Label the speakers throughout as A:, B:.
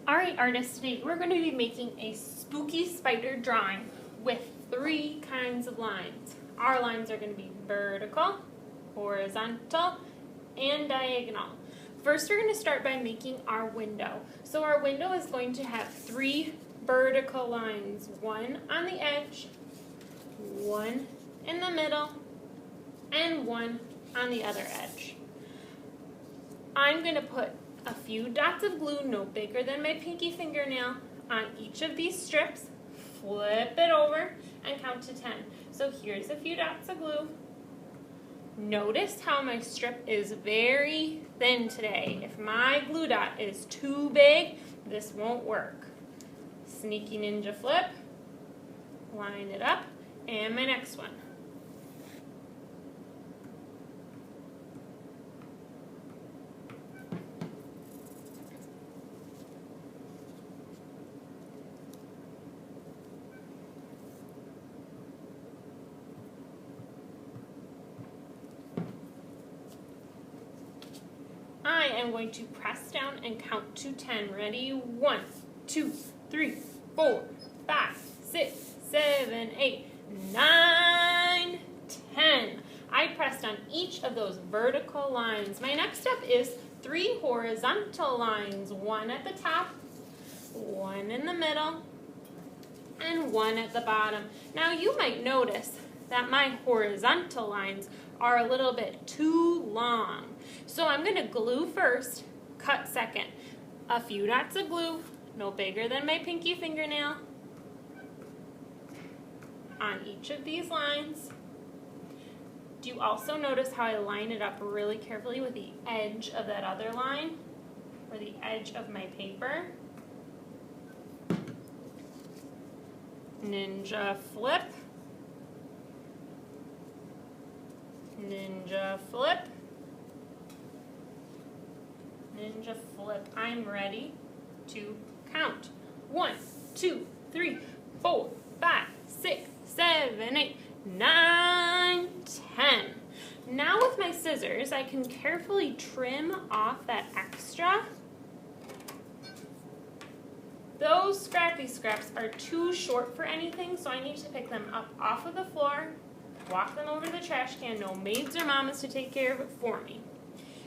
A: Alright artists, today we're going to be making a spooky spider drawing with 3 kinds of lines. Our lines are going to be vertical, horizontal, and diagonal. First we're going to start by making our window. So our window is going to have 3 vertical lines, 1 on the edge, 1 in the middle, and 1 on the other edge. I'm going to put a few dots of glue, no bigger than my pinky fingernail, on each of these strips, flip it over, and count to 10. So here's a few dots of glue. Notice how my strip is very thin today. If my glue dot is too big, this won't work. Sneaky ninja flip, line it up, and my next one. I am going to press down and count to 10. Ready? 1, 2, 3, 4, 5, 6, 7, 8, 9, 10. I pressed on each of those vertical lines. My next step is 3 horizontal lines. 1 at the top, 1 in the middle, and 1 at the bottom. Now you might notice that my horizontal lines are a little bit too long. So I'm going to glue first, cut second. A few dots of glue, no bigger than my pinky fingernail, on each of these lines. Do you also notice how I line it up really carefully with the edge of that other line, or the edge of my paper? Ninja flip, ninja flip, ninja flip. I'm ready to count. 1, 2, 3, 4, 5, 6, 7, 8, 9, 10. Now with my scissors, I can carefully trim off that extra. Those scrappy scraps are too short for anything, so I need to pick them up off of the floor, walk them over to the trash can. No maids or mamas to take care of it for me.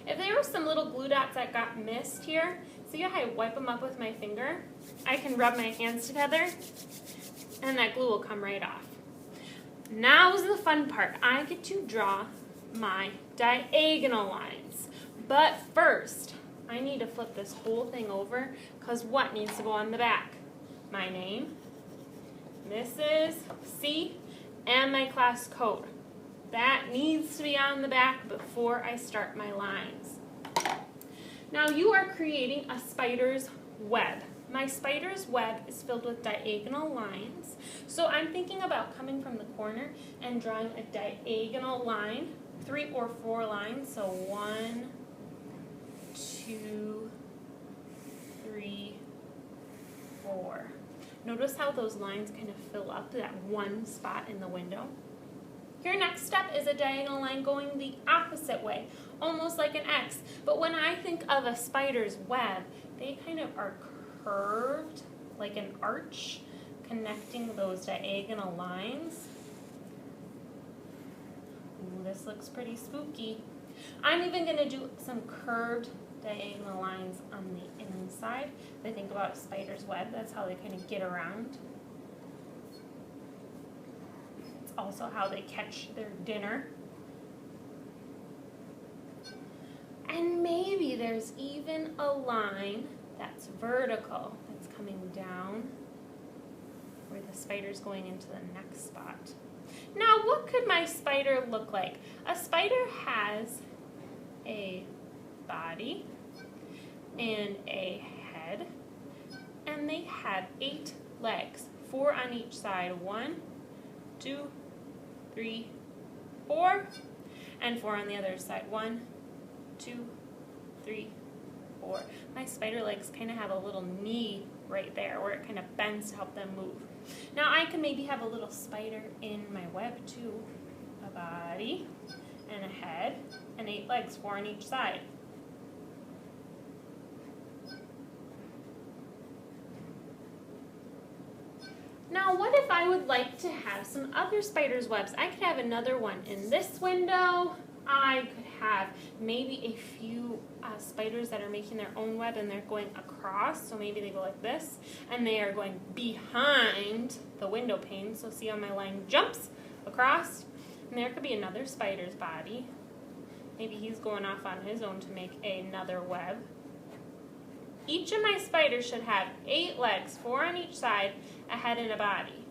A: If there were some little glue dots that got missed here, see how I wipe them up with my finger? I can rub my hands together, and that glue will come right off. Now's the fun part. I get to draw my diagonal lines. But first, I need to flip this whole thing over, because what needs to go on the back? My name, Mrs. C, and my class code. That needs to be on the back before I start my lines. Now you are creating a spider's web. My spider's web is filled with diagonal lines. So I'm thinking about coming from the corner and drawing a diagonal line, 3 or 4 lines. So 1, 2, 3, 4. Notice how those lines kind of fill up that one spot in the window. Your next step is a diagonal line going the opposite way, almost like an X. But when I think of a spider's web, they kind of are curved like an arch, connecting those diagonal lines. Ooh, this looks pretty spooky. I'm even going to do some curved diagonal lines on the inside. If I think about a spider's web, that's how they kind of get around. Also how they catch their dinner. And maybe there's even a line that's vertical, that's coming down, where the spider's going into the next spot. Now, what could my spider look like? A spider has a body and a head, and they have 8 legs, 4 on each side. 1, 2, 3, 4, and 4 on the other side. 1, 2, 3, 4. My spider legs kind of have a little knee right there where it kind of bends to help them move. Now I can maybe have a little spider in my web too. A body and a head and 8 legs, 4 on each side. Now what if I would like to have some other spider's webs? I could have another one in this window. I could have maybe a few spiders that are making their own web and they're going across. So maybe they go like this and they are going behind the window pane. So see how my line jumps across? And there could be another spider's body. Maybe he's going off on his own to make another web. Each of my spiders should have 8 legs, 4 on each side, a head and a body.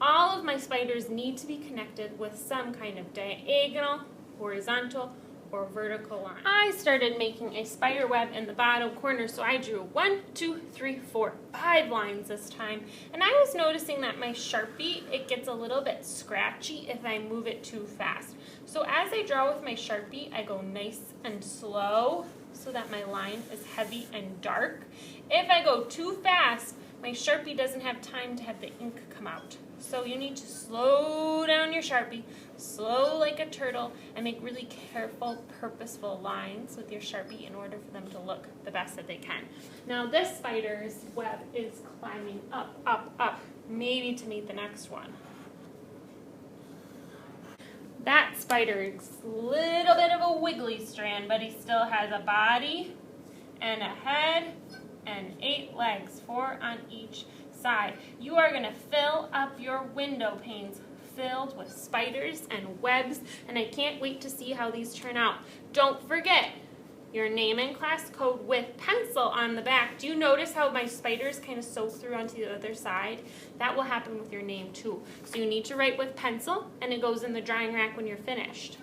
A: All of my spiders need to be connected with some kind of diagonal, horizontal, or vertical line. I started making a spider web in the bottom corner, so I drew 1, 2, 3, 4, 5 lines this time. And I was noticing that my Sharpie, it gets a little bit scratchy if I move it too fast. So as I draw with my Sharpie, I go nice and slow so that my line is heavy and dark. If I go too fast, my Sharpie doesn't have time to have the ink come out. So you need to slow down your Sharpie, slow like a turtle, and make really careful, purposeful lines with your Sharpie in order for them to look the best that they can. Now this spider's web is climbing up, up, up, maybe to meet the next one. That spider is a little bit of a wiggly strand, but he still has a body and a head and 8 legs, 4 on each side. You are going to fill up your window panes filled with spiders and webs, and I can't wait to see how these turn out. Don't forget your name and class code with pencil on the back. Do you notice how my spiders kind of soak through onto the other side? That will happen with your name too. So you need to write with pencil, and it goes in the drying rack when you're finished.